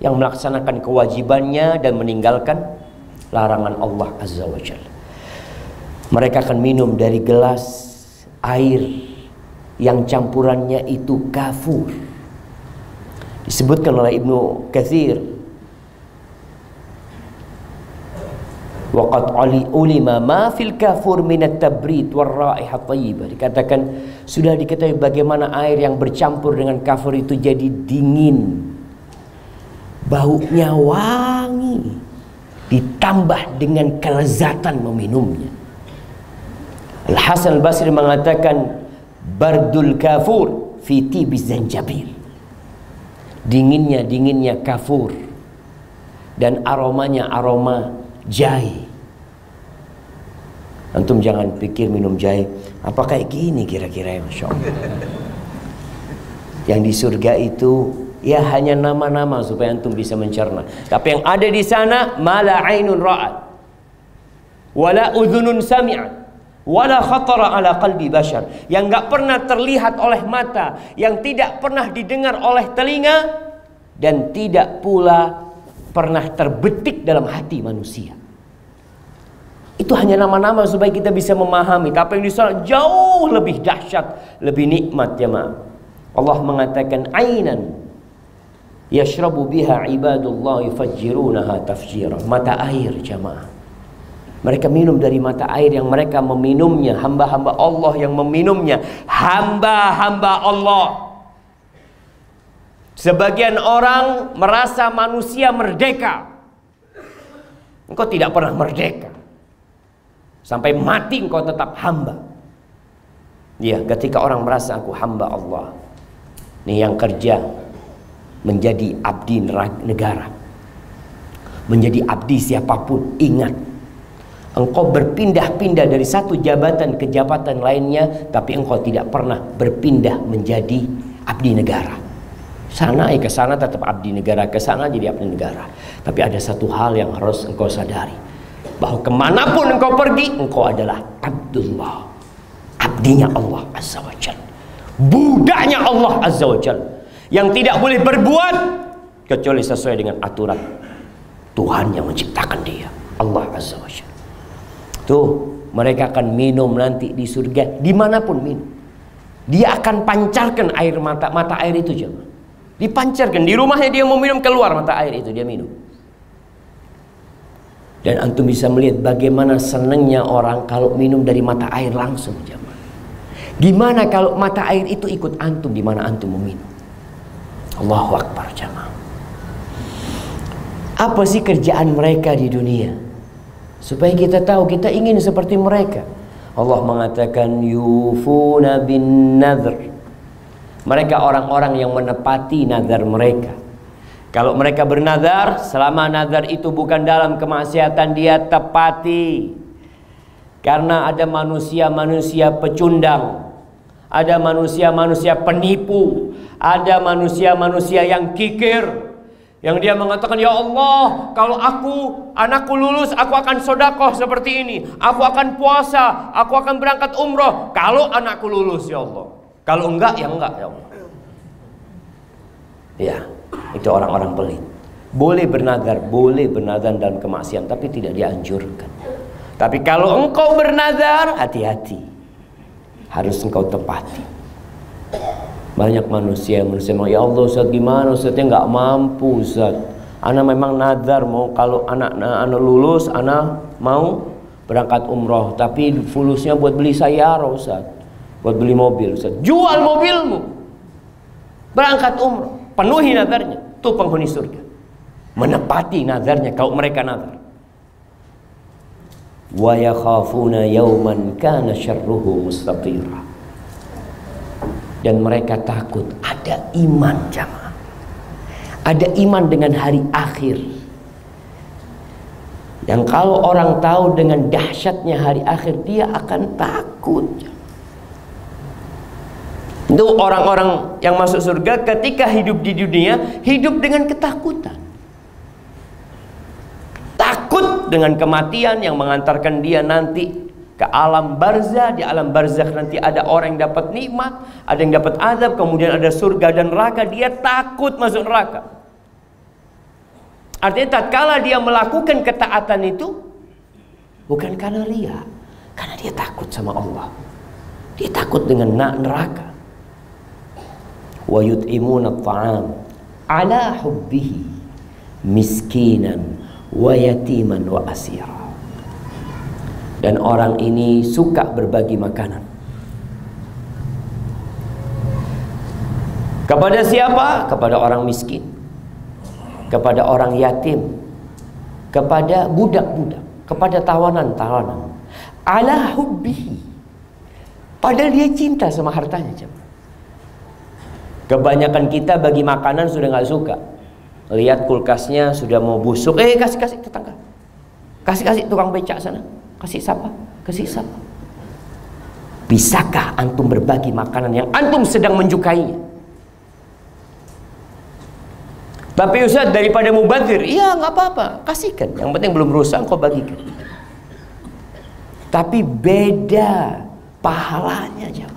S1: yang melaksanakan kewajibannya dan meninggalkan larangan Allah Azza wa Jalla. Mereka akan minum dari gelas air yang campurannya itu kafur. Disebutkan oleh Ibnu Katsir, waqad ulima ma fil kafur min at-tabrid war raihah thayyibah. Dikatakan sudah diketahui bagaimana air yang bercampur dengan kafur itu jadi dingin, baunya wangi, ditambah dengan kelezatan meminumnya. Al-Hasan Al-Basri mengatakan bardul kafur fi tibiz zanjabil. Dinginnya kafur dan aromanya aroma jahe. Antum jangan pikir minum jahe apa kayak gini kira-kira, Masya Allah. Yang di surga itu ya hanya nama-nama supaya antum bisa mencerna. Tapi yang ada di sana mala ainun ra'at wala udhunun sami'at wala khatara ala qalbi bashar, yang enggak pernah terlihat oleh mata, yang tidak pernah didengar oleh telinga, dan tidak pula pernah terbetik dalam hati manusia. Itu hanya nama-nama supaya kita bisa memahami. Tapi yang di sana jauh lebih dahsyat, lebih nikmat jemaah. Allah mengatakan ainan yashrabu biha ibadullah yufajjirunaha tafjira. Mata air jemaah Mereka minum dari mata air yang mereka meminumnya, hamba-hamba Allah yang meminumnya, hamba-hamba Allah. Sebagian orang merasa manusia merdeka. Engkau tidak pernah merdeka. Sampai mati engkau tetap hamba. Ya, ketika orang merasa aku hamba Allah, nih yang kerja menjadi abdi negara, menjadi abdi siapapun, ingat, engkau berpindah-pindah dari satu jabatan ke jabatan lainnya, tapi engkau tidak pernah berpindah menjadi abdi negara. Sana ke sana tetap abdi negara, ke sana jadi abdi negara. Tapi ada satu hal yang harus engkau sadari, bahwa kemanapun engkau pergi, engkau adalah Abdullah, abdinya Allah Azza wa Jalla, budaknya Allah Azza wa Jalla, yang tidak boleh berbuat kecuali sesuai dengan aturan Tuhan yang menciptakan dia, Allah Azza wa Jalla. Tuh, mereka akan minum nanti di surga, dimanapun minum, dia akan pancarkan air mata air itu, jemaah. Dipancarkan di rumahnya, dia mau minum, keluar mata air itu, dia minum. Dan antum bisa melihat bagaimana senangnya orang kalau minum dari mata air langsung, jemaah. Gimana kalau mata air itu ikut antum di mana antum mau minum? Allahu Akbar, jemaah. Apa sih kerjaan mereka di dunia? Supaya kita tahu, kita ingin seperti mereka. Allah mengatakan yufuna bin nadhr. Mereka orang-orang yang menepati nazar mereka. Kalau mereka bernazar, selama nazar itu bukan dalam kemaksiatan, dia tepati. Karena ada manusia-manusia pecundang, ada manusia-manusia penipu, ada manusia-manusia yang kikir, yang dia mengatakan, ya Allah, kalau anakku lulus, aku akan sedekah seperti ini, aku akan puasa, aku akan berangkat umroh kalau anakku lulus, ya Allah. Kalau enggak, ya enggak, ya Allah. Ya, itu orang-orang pelit. Boleh bernazar dalam kemaksiatan, tapi tidak dianjurkan. Tapi kalau engkau bernazar, hati-hati, harus engkau tepati. Banyak manusia bilang, ya Allah Ustaz, gimana Ustaznya nggak mampu Ustaz. Ana memang nazar mau kalau anak lulus, ana mau berangkat umroh, tapi fulusnya buat beli sayara Ustaz, buat beli mobil Ustaz. Jual mobilmu, berangkat umroh, penuhi nazarnya. Itu penghuni surga, menepati nazarnya kalau mereka nazar. Wa yakhafuna yawman kana syarruhu mustatira. Dan mereka takut, ada iman, jamaah. Ada iman dengan hari akhir. Yang kalau orang tahu dengan dahsyatnya hari akhir, dia akan takut. Itu orang-orang yang masuk surga ketika hidup di dunia, hidup dengan ketakutan. Takut dengan kematian yang mengantarkan dia nanti ke alam barzah. Di alam barzah nanti ada orang yang dapat nikmat, ada yang dapat azab, kemudian ada surga dan neraka. Dia takut masuk neraka. Artinya tatkala dia melakukan ketaatan itu bukan karena riya, karena dia takut sama Allah. Dia takut dengan neraka. Wa yut'imuna at'am ala hubbihi miskinan wa yatiman wa asira. Dan orang ini suka berbagi makanan. Kepada siapa? Kepada orang miskin, kepada orang yatim, kepada budak-budak, kepada tawanan-tawanan. Ala hubbihi. Padahal dia cinta sama hartanya. Kebanyakan kita bagi makanan sudah nggak suka. Lihat kulkasnya sudah mau busuk, kasih tetangga, kasih tukang becak sana, kasih siapa? Bisakah antum berbagi makanan yang antum sedang menyukainya? Tapi Ustaz, daripada mubadzir, iya nggak apa-apa, kasihkan. Yang penting belum rusak, kau bagikan. Tapi beda pahalanya, jamaah.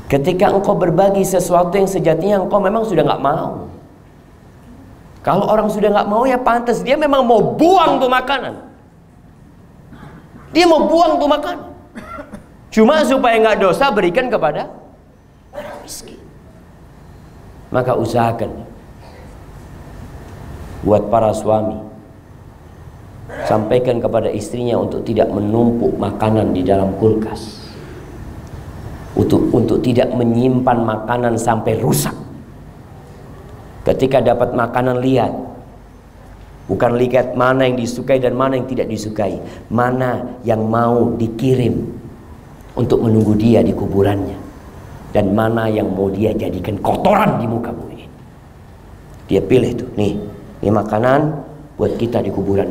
S1: Ketika engkau berbagi sesuatu yang sejatinya engkau memang sudah nggak mau. Kalau orang sudah nggak mau, ya pantas dia memang mau buang tuh makanan. Dia mau buang tuh makanan. Cuma supaya nggak dosa, berikan kepada orang miskin. Maka usahakan buat para suami, sampaikan kepada istrinya untuk tidak menumpuk makanan di dalam kulkas, untuk tidak menyimpan makanan sampai rusak. Ketika dapat makanan, lihat, bukan lihat mana yang disukai dan mana yang tidak disukai, mana yang mau dikirim untuk menunggu dia di kuburannya, dan mana yang mau dia jadikan kotoran di muka bumi. Dia pilih tuh, nih, ini makanan buat kita di kuburan,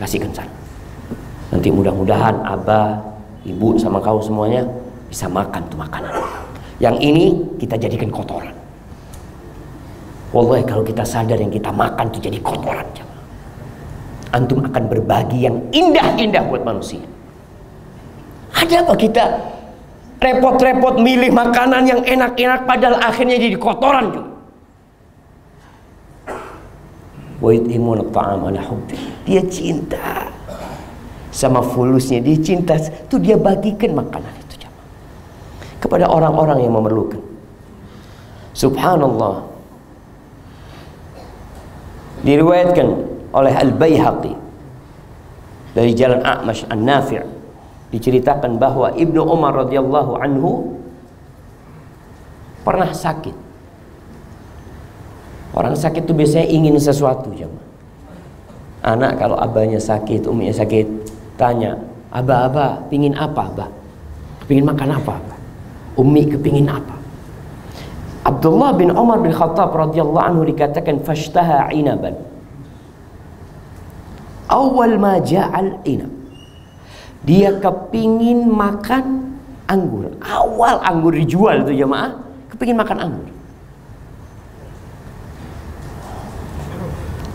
S1: kasihkan sana. Nanti mudah-mudahan abah, ibu sama kau semuanya bisa makan tuh makanan. Yang ini kita jadikan kotoran. Wallahi kalau kita sadar yang kita makan itu jadi kotoran, antum akan berbagi yang indah-indah buat manusia. Ada apa kita repot-repot milih makanan yang enak-enak padahal akhirnya jadi kotoran juga. Wa yut'imuna at'ama ala hubbi. Dia cinta sama fulusnya, dia cinta itu, dia bagikan makanan itu kepada orang-orang yang memerlukan. Subhanallah, diriwayatkan oleh Al-Baihaqi dari jalan A'mash An-Nafi', diceritakan bahwa Ibnu Umar radhiyallahu anhu pernah sakit. Orang sakit itu biasanya ingin sesuatu, jemaah. Anak kalau abahnya sakit, uminya sakit, tanya, abah pingin apa, abah? Kepingin makan apa, abah? Umi kepingin apa? Abdullah bin Umar bin Khattab radhiyallahu anhu dikatakan fashtaha inaban. Awal ma ja'al inab. Dia kepingin makan anggur. Awal anggur dijual itu, jemaah, kepingin makan anggur.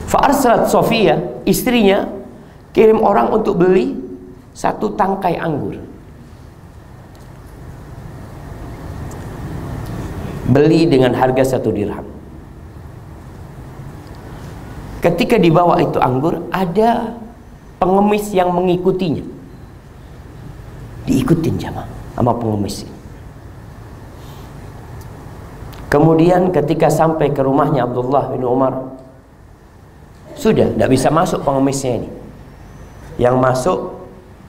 S1: Fa'arsalat Sofia, istrinya, kirim orang untuk beli 1 tangkai anggur. Beli dengan harga 1 dirham. Ketika dibawa itu anggur, ada pengemis yang mengikutinya. Diikutin jamaah sama pengemis ini. Kemudian ketika sampai ke rumahnya Abdullah bin Umar, sudah tidak bisa masuk pengemisnya ini. Yang masuk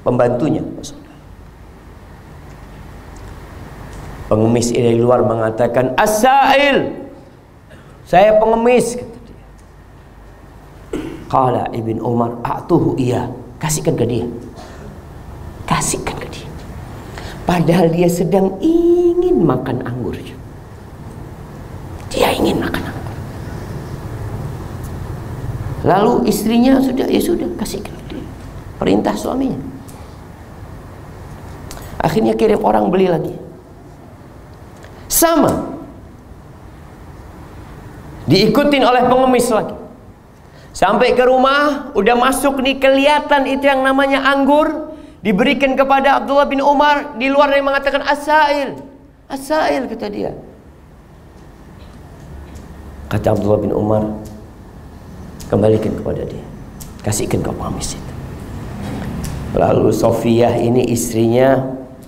S1: pembantunya. Pengemis dari luar mengatakan, "As-sa'il, saya pengemis," kata dia. Qala Ibn Umar, "A'tuhu iya." Kasihkan ke dia. Kasihkan ke dia. Padahal dia sedang ingin makan anggur. Dia ingin makan anggur. Lalu istrinya sudah, ya sudah, kasihkan ke dia. Perintah suaminya. Akhirnya kirim orang beli lagi. Sama, diikutin oleh pengemis lagi. Sampai ke rumah, udah masuk nih, kelihatan itu yang namanya anggur, diberikan kepada Abdullah bin Umar. Di luar yang mengatakan as-sa'il, as-sa'il, kata dia. Kata Abdullah bin Umar, kembalikan kepada dia, kasihkan ke pengemis itu. Lalu Sofiyah ini istrinya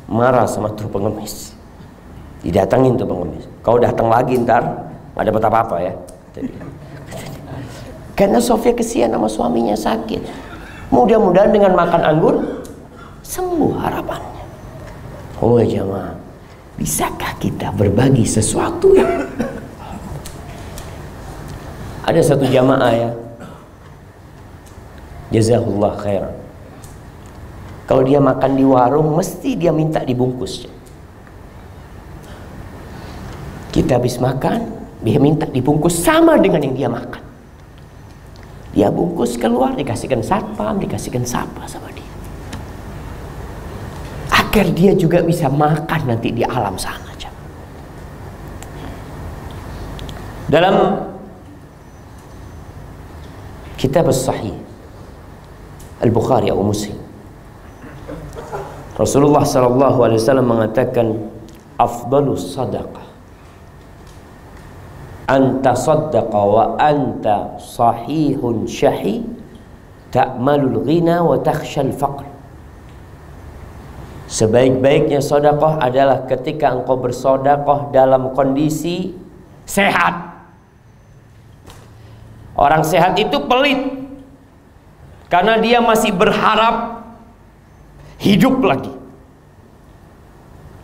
S1: marah sama tuh pengemis. Didatangin tuh pengemis, kau datang lagi ntar nggak dapat apa-apa ya. Karena Sofia kesian sama suaminya sakit. Mudah-mudahan dengan makan anggur sembuh harapannya. Oh jamaah, bisakah kita berbagi sesuatu yang ada satu jamaah ya, jazahullah khairan, kalau dia makan di warung mesti dia minta dibungkus. Kita habis makan, dia minta dibungkus sama dengan yang dia makan. Dia bungkus keluar, dikasihkan satpam, dikasihkan sapa sama dia, agar dia juga bisa makan nanti di alam sana. Dalam kitab as-sahih Al-Bukhari atau Muslim, Rasulullah SAW mengatakan, afdalus sadaqah anta saddaqa wa anta sahihun syahi ta'malul ghina wa takhshal faqr. Sebaik-baiknya sedekah adalah ketika engkau bersedekah dalam kondisi sehat. Orang sehat itu pelit. Karena dia masih berharap hidup lagi.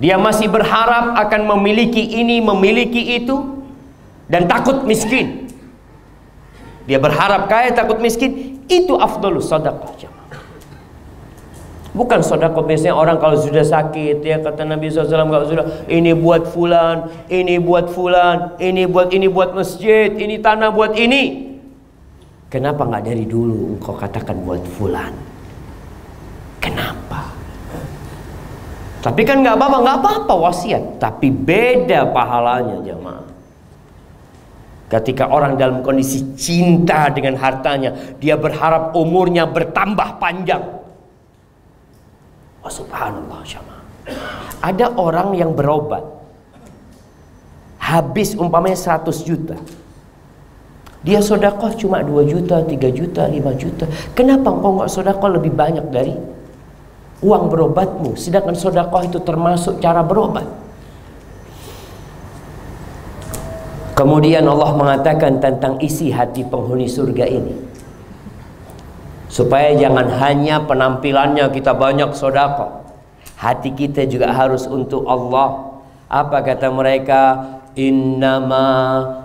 S1: Dia masih berharap akan memiliki ini, memiliki itu, dan takut miskin. Dia berharap kaya, takut miskin. Itu afdhalus shadaqah, jemaah. Bukan sedekah biasanya orang kalau sudah sakit, ya kata Nabi SAW, kalau sudah ini buat fulan, ini buat fulan, ini buat masjid, ini tanah buat ini. Kenapa nggak dari dulu engkau katakan buat fulan? Kenapa? Tapi kan nggak apa-apa wasiat. Tapi beda pahalanya, jemaah. Ketika orang dalam kondisi cinta dengan hartanya, dia berharap umurnya bertambah panjang. Oh, subhanallah, jemaah. Ada orang yang berobat, habis umpamanya 100 juta. Dia sedekah cuma 2 juta, 3 juta, 5 juta. Kenapa engkau nggak sedekah lebih banyak dari uang berobatmu? Sedangkan sedekah itu termasuk cara berobat. Kemudian Allah mengatakan tentang isi hati penghuni surga ini, supaya jangan hanya penampilannya kita banyak sedekah, hati kita juga harus untuk Allah. Apa kata mereka? Innama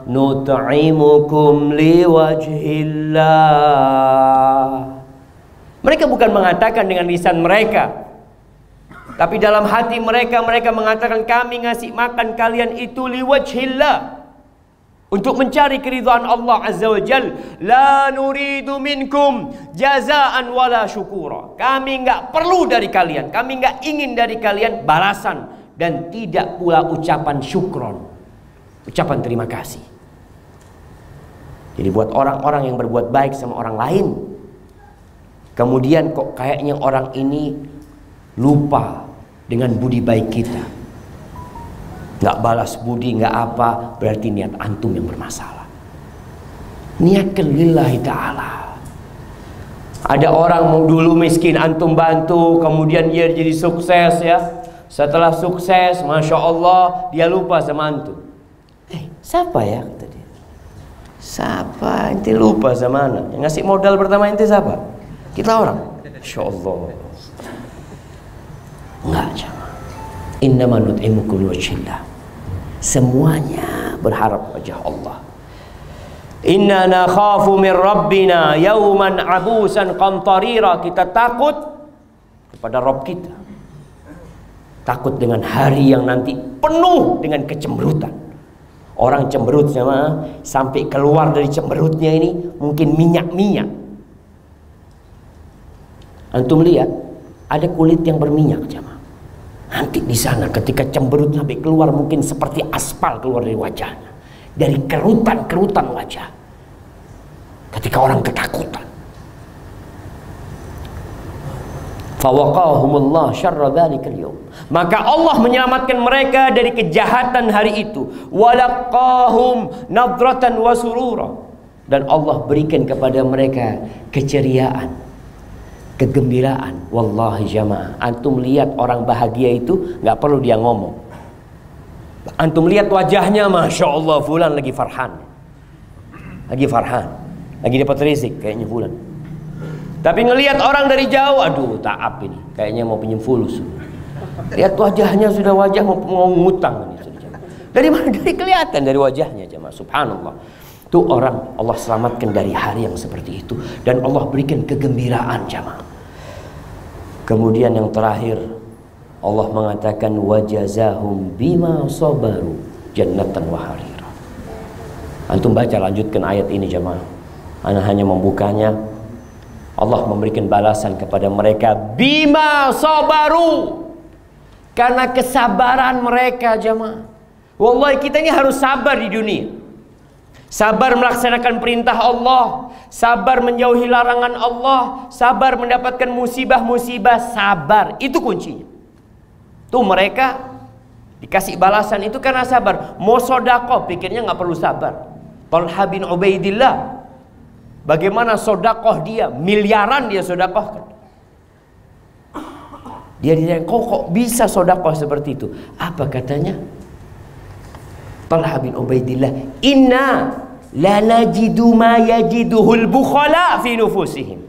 S1: nut'imukum liwajhillah. Mereka bukan mengatakan dengan lisan mereka, tapi dalam hati mereka mengatakan kami ngasih makan kalian itu liwajhillah, untuk mencari keridhaan Allah Azza wa Jal. La nuridu minkum jazaan wala syukura. Kami enggak perlu dari kalian, kami enggak ingin dari kalian balasan, dan tidak pula ucapan syukron, ucapan terima kasih. Jadi buat orang-orang yang berbuat baik sama orang lain, kemudian kok kayaknya orang ini lupa dengan budi baik kita, nggak balas budi, nggak apa, berarti niat antum yang bermasalah. Niatkan lillahi ta'ala. Ada orang dulu miskin, antum bantu, kemudian dia jadi sukses ya. Setelah sukses, Masya Allah, dia lupa sama antum. Siapa ya? Kata dia. Siapa? Ente lupa sama anak. Yang ngasih modal pertama ente siapa? Kita orang. Masya Allah. Enggak, jemaah. Innama nut'imukum liwajhillah. Semuanya berharap wajah Allah. Inna nakhafu min rabbina yawman abusan qamtarira. Kita takut kepada Rabb kita. Takut dengan hari yang nanti penuh dengan kecemberutan. Orang cemberut sama, sampai keluar dari cemberutnya ini mungkin minyak-minyak. Antum lihat ada kulit yang berminyak, jemaah. Nanti di sana ketika cemberut sampai keluar mungkin seperti aspal keluar dari wajahnya, dari kerutan-kerutan wajah. Ketika orang ketakutan. Fawaqahumullah syarra dzalikal yaum. Maka Allah menyelamatkan mereka dari kejahatan hari itu. Walaqahum nadratan wa surura. Dan Allah berikan kepada mereka keceriaan, kegembiraan. Wallahi jamaah, antum lihat orang bahagia itu nggak perlu dia ngomong. Antum lihat wajahnya, Masya Allah, fulan lagi farhan, lagi farhan, lagi dapat rezeki kayaknya fulan. Tapi ngelihat orang dari jauh, aduh taab ini, kayaknya mau pinjam fulus. Lihat wajahnya, sudah wajah mau ngutang ini. Dari mana? Dari kelihatan dari wajahnya, jemaah. Subhanallah. Itu orang Allah selamatkan dari hari yang seperti itu, dan Allah berikan kegembiraan, jemaah. Kemudian yang terakhir, Allah mengatakan wajazahum bima sabaru jannatan wa harira. Antum baca, lanjutkan ayat ini, jemaah. Ana hanya membukanya. Allah memberikan balasan kepada mereka bima sabaru, karena kesabaran mereka, jemaah. Wallahi kita ini harus sabar di dunia. Sabar melaksanakan perintah Allah, sabar menjauhi larangan Allah, sabar mendapatkan musibah-musibah, sabar. Itu kuncinya. Tuh mereka dikasih balasan itu karena sabar. Mau sedekah pikirnya nggak perlu sabar. Talha bin Ubaidillah, bagaimana sedekah dia, miliaran dia sedekahkan. Dia ditanya, kok bisa sedekah seperti itu? Apa katanya? Talha bin Ubaidillah, inna la najidu ma yajiduhul bukhala fi nufusihim.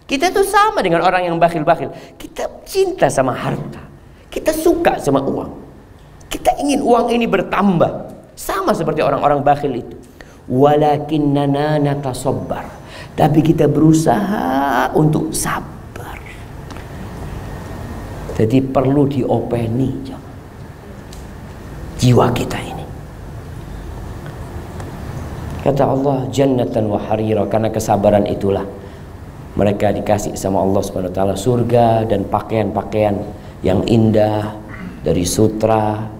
S1: Kita tuh sama dengan orang yang bakhil-bakhil. Kita cinta sama harta. Kita suka sama uang. Kita ingin uang ini bertambah. Sama seperti orang-orang bakhil itu. Walakinnana natasabbar. Tapi kita berusaha untuk sabar. Jadi perlu diopeni jiwa kita ini. Kata Allah, jannatan wa harira, karena kesabaran itulah mereka dikasih sama Allah Subhanahu wa taala surga dan pakaian-pakaian yang indah dari sutra.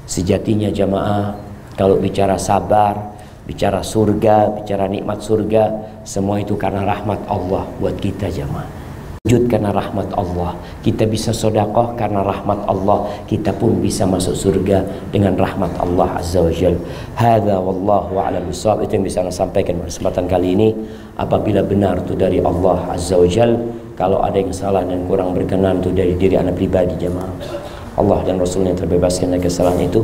S1: Sejatinya jamaah, kalau bicara sabar, bicara surga, bicara nikmat surga, semua itu karena rahmat Allah buat kita jamaah. Wujud karena rahmat Allah. Kita bisa sedekah karena rahmat Allah. Kita pun bisa masuk surga dengan rahmat Allah Azza wa Jalla. Hadza wallahu a'lam bishawab. Itu yang bisa saya sampaikan pada kesempatan kali ini. Apabila benar itu dari Allah Azza wa Jalla, kalau ada yang salah dan kurang berkenan itu dari diri anak pribadi jemaah. Allah dan Rasulnya terbebaskan dari kesalahan itu.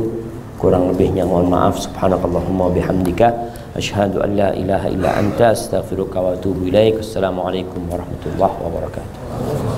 S1: Kurang lebihnya mohon maaf. Subhanakallahumma wa bihamdika asyhadu an la ilaha illa anta astaghfiruka wa atubu ilaik. Assalamualaikum warahmatullahi wabarakatuh.